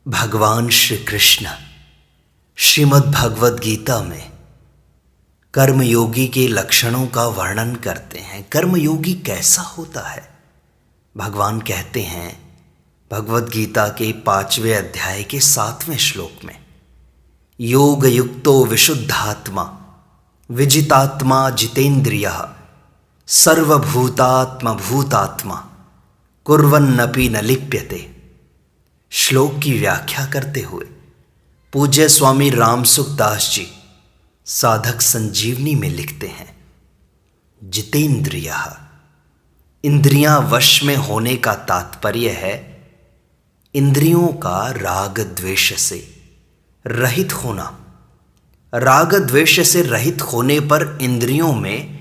भगवान श्री कृष्ण श्रीमद् भगवद गीता में कर्मयोगी के लक्षणों का वर्णन करते हैं। कर्मयोगी कैसा होता है? भगवान कहते हैं भगवद गीता के 5वें अध्याय के 7वें श्लोक में, योग युक्तो विशुद्धात्मा विजितात्मा जितेंद्रियः सर्वभूतात्म भूतात्मा कुर्वन्नपि न लिप्यते। श्लोक की व्याख्या करते हुए पूज्य स्वामी राम सुखदास जी साधक संजीवनी में लिखते हैं, जितेंद्रियः, इंद्रियां वश में होने का तात्पर्य है इंद्रियों का राग द्वेष से रहित होना। राग द्वेष से रहित होने पर इंद्रियों में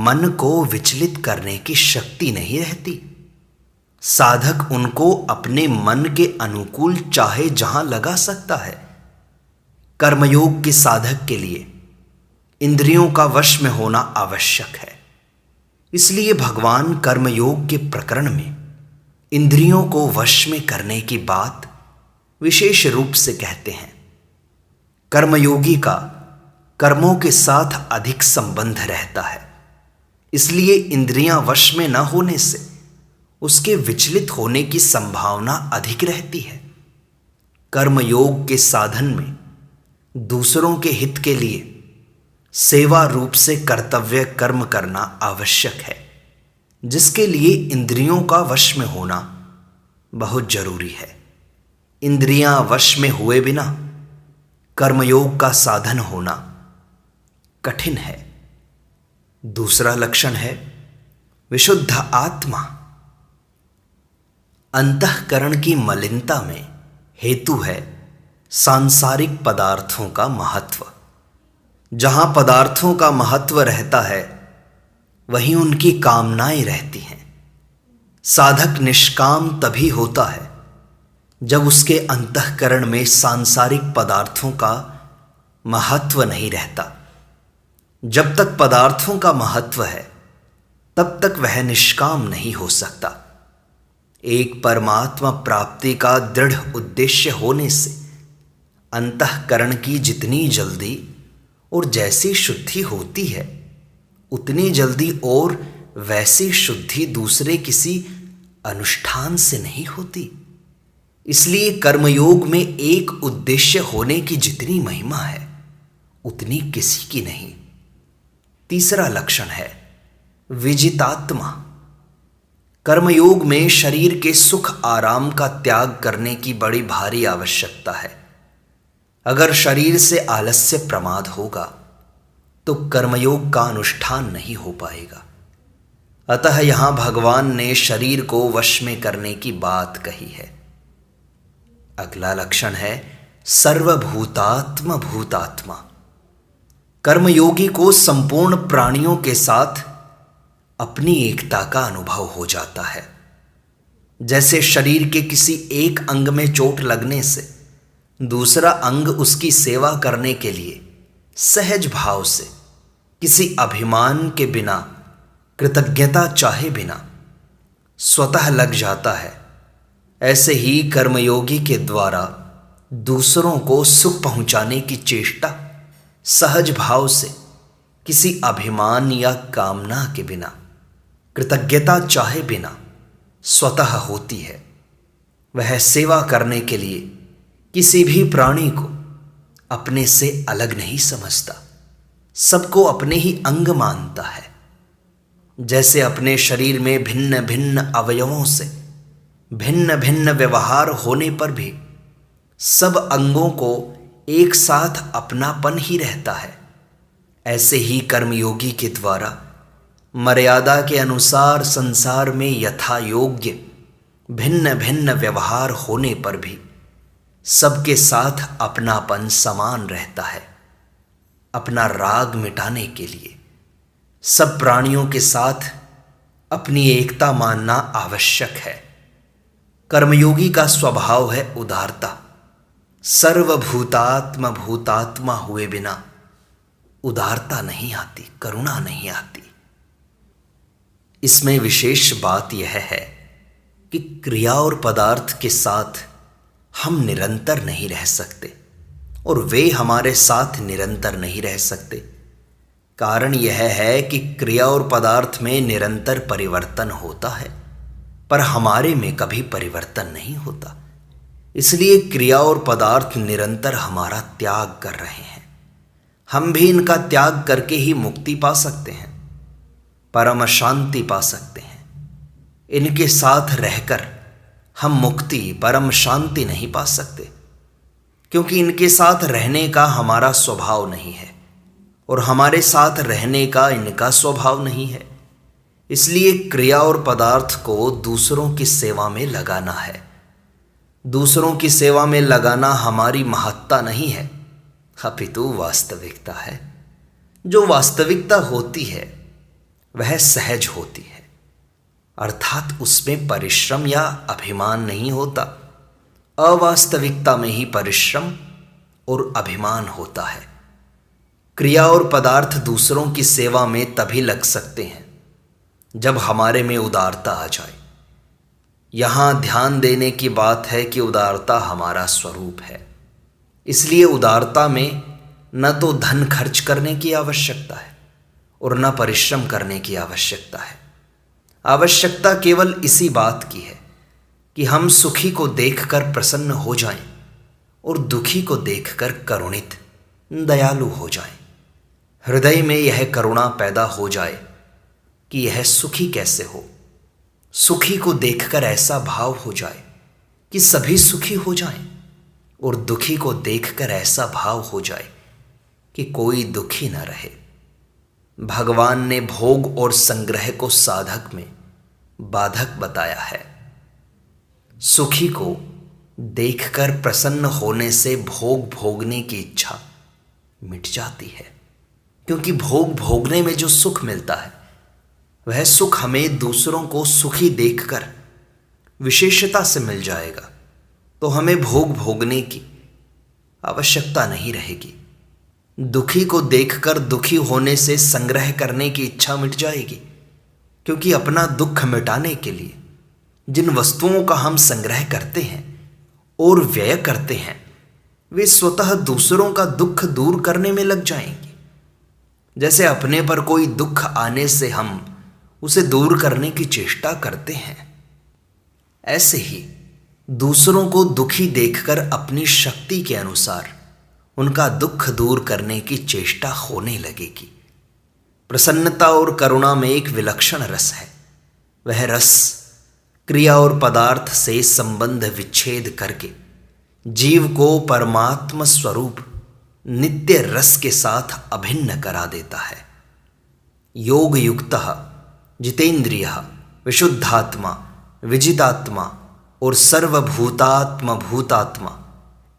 मन को विचलित करने की शक्ति नहीं रहती। साधक उनको अपने मन के अनुकूल चाहे जहां लगा सकता है। कर्मयोग के साधक के लिए इंद्रियों का वश में होना आवश्यक है। इसलिए भगवान कर्मयोग के प्रकरण में इंद्रियों को वश में करने की बात विशेष रूप से कहते हैं। कर्मयोगी का कर्मों के साथ अधिक संबंध रहता है, इसलिए इंद्रियां वश में न होने से उसके विचलित होने की संभावना अधिक रहती है। कर्मयोग के साधन में दूसरों के हित के लिए सेवा रूप से कर्तव्य कर्म करना आवश्यक है, जिसके लिए इंद्रियों का वश में होना बहुत जरूरी है। इंद्रियां वश में हुए बिना कर्मयोग का साधन होना कठिन है। दूसरा लक्षण है विशुद्ध आत्मा। अंतःकरण की मलिनता में हेतु है सांसारिक पदार्थों का महत्व। जहां पदार्थों का महत्व रहता है वहीं उनकी कामनाएं रहती हैं। साधक निष्काम तभी होता है जब उसके अंतःकरण में सांसारिक पदार्थों का महत्व नहीं रहता। जब तक पदार्थों का महत्व है तब तक वह निष्काम नहीं हो सकता। एक परमात्मा प्राप्ति का दृढ़ उद्देश्य होने से अंतःकरण की जितनी जल्दी और जैसी शुद्धि होती है उतनी जल्दी और वैसी शुद्धि दूसरे किसी अनुष्ठान से नहीं होती। इसलिए कर्मयोग में एक उद्देश्य होने की जितनी महिमा है उतनी किसी की नहीं। तीसरा लक्षण है विजितात्मा। कर्मयोग में शरीर के सुख आराम का त्याग करने की बड़ी भारी आवश्यकता है। अगर शरीर से आलस्य प्रमाद होगा तो कर्मयोग का अनुष्ठान नहीं हो पाएगा। अतः यहां भगवान ने शरीर को वश में करने की बात कही है। अगला लक्षण है सर्वभूतात्म भूतात्मा। कर्मयोगी को संपूर्ण प्राणियों के साथ अपनी एकता का अनुभव हो जाता है। जैसे शरीर के किसी एक अंग में चोट लगने से दूसरा अंग उसकी सेवा करने के लिए सहज भाव से, किसी अभिमान के बिना, कृतज्ञता चाहे बिना स्वतः लग जाता है, ऐसे ही कर्मयोगी के द्वारा दूसरों को सुख पहुंचाने की चेष्टा सहज भाव से, किसी अभिमान या कामना के बिना, कृतज्ञता चाहे बिना स्वतः होती है। वह सेवा करने के लिए किसी भी प्राणी को अपने से अलग नहीं समझता, सबको अपने ही अंग मानता है। जैसे अपने शरीर में भिन्न भिन्न अवयवों से भिन्न भिन्न व्यवहार होने पर भी सब अंगों को एक साथ अपनापन ही रहता है, ऐसे ही कर्मयोगी के द्वारा मर्यादा के अनुसार संसार में यथा योग्य भिन्न भिन्न व्यवहार होने पर भी सबके साथ अपनापन समान रहता है। अपना राग मिटाने के लिए सब प्राणियों के साथ अपनी एकता मानना आवश्यक है। कर्मयोगी का स्वभाव है उदारता। सर्वभूतात्म भूतात्मा हुए बिना उदारता नहीं आती, करुणा नहीं आती। इसमें विशेष बात यह है कि क्रिया और पदार्थ के साथ हम निरंतर नहीं रह सकते और वे हमारे साथ निरंतर नहीं रह सकते। कारण यह है कि क्रिया और पदार्थ में निरंतर परिवर्तन होता है, पर हमारे में कभी परिवर्तन नहीं होता। इसलिए क्रिया और पदार्थ निरंतर हमारा त्याग कर रहे हैं। हम भी इनका त्याग करके ही मुक्ति पा सकते हैं, परम शांति पा सकते हैं। इनके साथ रहकर हम मुक्ति, परम शांति नहीं पा सकते, क्योंकि इनके साथ रहने का हमारा स्वभाव नहीं है और हमारे साथ रहने का इनका स्वभाव नहीं है। इसलिए क्रिया और पदार्थ को दूसरों की सेवा में लगाना है। दूसरों की सेवा में लगाना हमारी महत्ता नहीं है, अपितु वास्तविकता है। जो वास्तविकता होती है वह सहज होती है, अर्थात उसमें परिश्रम या अभिमान नहीं होता। अवास्तविकता में ही परिश्रम और अभिमान होता है। क्रिया और पदार्थ दूसरों की सेवा में तभी लग सकते हैं जब हमारे में उदारता आ जाए। यहाँ ध्यान देने की बात है कि उदारता हमारा स्वरूप है। इसलिए उदारता में न तो धन खर्च करने की आवश्यकता है और न परिश्रम करने की आवश्यकता है। आवश्यकता केवल इसी बात की है कि हम सुखी को देखकर प्रसन्न हो जाएं और दुखी को देखकर करुणित, दयालु हो जाएं। हृदय में यह करुणा पैदा हो जाए कि यह सुखी कैसे हो। सुखी को देखकर ऐसा भाव हो जाए कि सभी सुखी हो जाएं और दुखी को देखकर ऐसा भाव हो जाए कि कोई दुखी न रहे। भगवान ने भोग और संग्रह को साधक में बाधक बताया है। सुखी को देखकर प्रसन्न होने से भोग भोगने की इच्छा मिट जाती है, क्योंकि भोग भोगने में जो सुख मिलता है वह सुख हमें दूसरों को सुखी देखकर विशेषता से मिल जाएगा, तो हमें भोग भोगने की आवश्यकता नहीं रहेगी। दुखी को देखकर दुखी होने से संग्रह करने की इच्छा मिट जाएगी, क्योंकि अपना दुख मिटाने के लिए जिन वस्तुओं का हम संग्रह करते हैं और व्यय करते हैं वे स्वतः दूसरों का दुख दूर करने में लग जाएंगे। जैसे अपने पर कोई दुख आने से हम उसे दूर करने की चेष्टा करते हैं, ऐसे ही दूसरों को दुखी देखकर अपनी शक्ति के अनुसार उनका दुख दूर करने की चेष्टा होने लगेगी। प्रसन्नता और करुणा में एक विलक्षण रस है। वह रस क्रिया और पदार्थ से संबंध विच्छेद करके जीव को परमात्म स्वरूप नित्य रस के साथ अभिन्न करा देता है। योग युक्तः जितेंद्रियः विशुद्धात्मा विजितात्मा और सर्वभूतात्म भूतात्मा,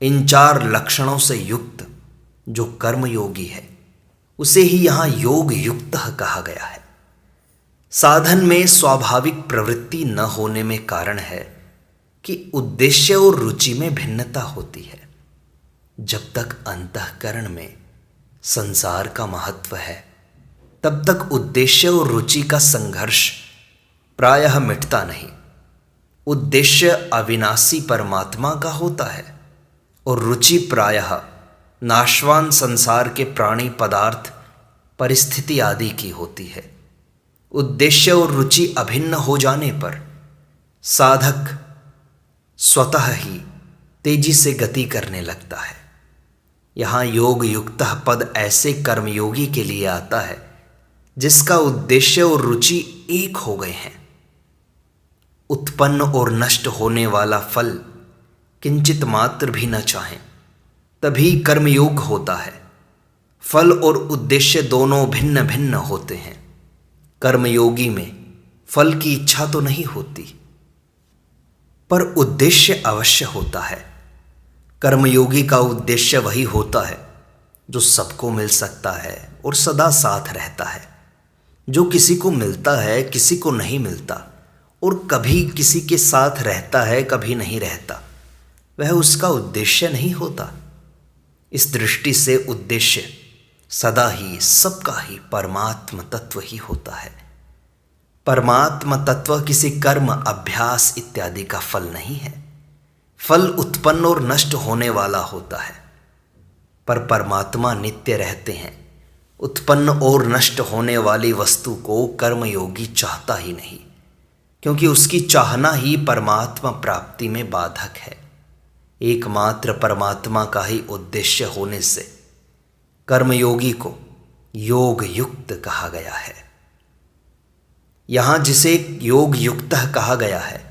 इन 4 लक्षणों से युक्त जो कर्मयोगी है उसे ही यहाँ योग युक्तः कहा गया है। साधन में स्वाभाविक प्रवृत्ति न होने में कारण है कि उद्देश्य और रुचि में भिन्नता होती है। जब तक अंतःकरण में संसार का महत्व है तब तक उद्देश्य और रुचि का संघर्ष प्रायः मिटता नहीं। उद्देश्य अविनाशी परमात्मा का होता है और रुचि प्रायः नाशवान संसार के प्राणी पदार्थ, परिस्थिति आदि की होती है। उद्देश्य और रुचि अभिन्न हो जाने पर साधक स्वतः ही तेजी से गति करने लगता है। यहाँ योग युक्तः पद ऐसे कर्मयोगी के लिए आता है जिसका उद्देश्य और रुचि एक हो गए हैं। उत्पन्न और नष्ट होने वाला फल किंचित मात्र भी न चाहें तभी कर्मयोग होता है। फल और उद्देश्य दोनों भिन्न भिन्न होते हैं। कर्मयोगी में फल की इच्छा तो नहीं होती, पर उद्देश्य अवश्य होता है। कर्मयोगी का उद्देश्य वही होता है जो सबको मिल सकता है और सदा साथ रहता है। जो किसी को मिलता है, किसी को नहीं मिलता, और कभी किसी के साथ रहता है, कभी नहीं रहता, वह उसका उद्देश्य नहीं होता। इस दृष्टि से उद्देश्य सदा ही सबका ही परमात्म तत्व ही होता है। परमात्म तत्व किसी कर्म, अभ्यास इत्यादि का फल नहीं है। फल उत्पन्न और नष्ट होने वाला होता है, पर परमात्मा नित्य रहते हैं। उत्पन्न और नष्ट होने वाली वस्तु को कर्मयोगी चाहता ही नहीं, क्योंकि उसकी चाहना ही परमात्मा प्राप्ति में बाधक है। एकमात्र परमात्मा का ही उद्देश्य होने से कर्मयोगी को योग युक्त कहा गया है। यहाँ जिसे योग युक्त कहा गया है,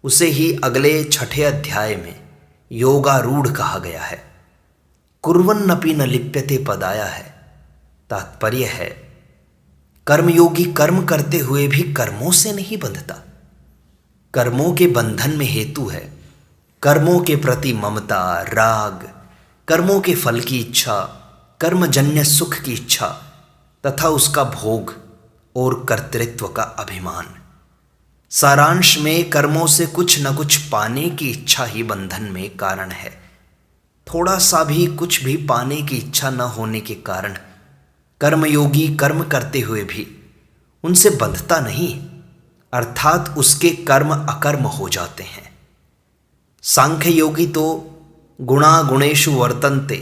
उसे ही अगले 6 अध्याय में योगारूढ़ कहा गया है। कुर्वन्नपि न लिप्यते पदाया है। तात्पर्य है, कर्मयोगी कर्म करते हुए भी कर्मों से नहीं बंधता। कर्मों के बंधन में हेतु है कर्मों के प्रति ममता, राग, कर्मों के फल की इच्छा, कर्मजन्य सुख की इच्छा तथा उसका भोग और कर्तृत्व का अभिमान। सारांश में कर्मों से कुछ न कुछ पाने की इच्छा ही बंधन में कारण है। थोड़ा सा भी कुछ भी पाने की इच्छा न होने के कारण कर्मयोगी कर्म करते हुए भी उनसे बंधता नहीं, अर्थात उसके कर्म अकर्म हो जाते हैं। सांख्य योगी तो गुणा गुणेषु वर्तन्ते,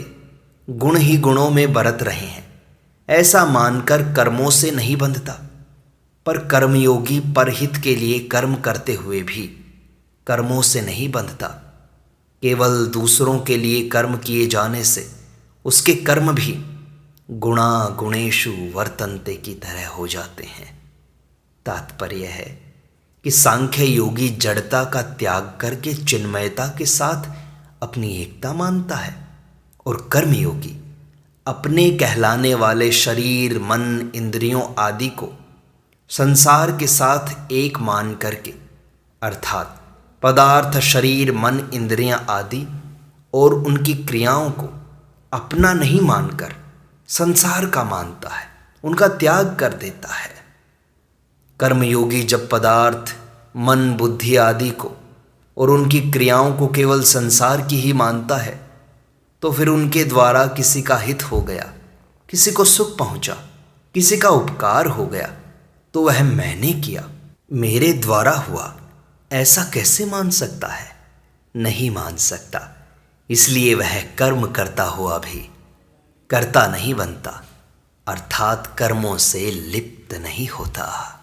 गुण ही गुणों में बरत रहे हैं, ऐसा मानकर कर्मों से नहीं बंधता। पर कर्मयोगी परहित के लिए कर्म करते हुए भी कर्मों से नहीं बंधता। केवल दूसरों के लिए कर्म किए जाने से उसके कर्म भी गुणा गुणेषु वर्तन्ते की तरह हो जाते हैं। तात्पर्य है कि सांख्य योगी जड़ता का त्याग करके चिन्मयता के साथ अपनी एकता मानता है, और कर्मयोगी अपने कहलाने वाले शरीर, मन, इंद्रियों आदि को संसार के साथ एक मान करके, अर्थात पदार्थ, शरीर, मन, इंद्रियां आदि और उनकी क्रियाओं को अपना नहीं मानकर संसार का मानता है, उनका त्याग कर देता है। कर्मयोगी जब पदार्थ, मन, बुद्धि आदि को और उनकी क्रियाओं को केवल संसार की ही मानता है, तो फिर उनके द्वारा किसी का हित हो गया, किसी को सुख पहुंचा, किसी का उपकार हो गया, तो वह मैंने किया, मेरे द्वारा हुआ, ऐसा कैसे मान सकता है? नहीं मान सकता। इसलिए वह कर्म करता हुआ भी कर्ता नहीं बनता, अर्थात कर्मों से लिप्त नहीं होता।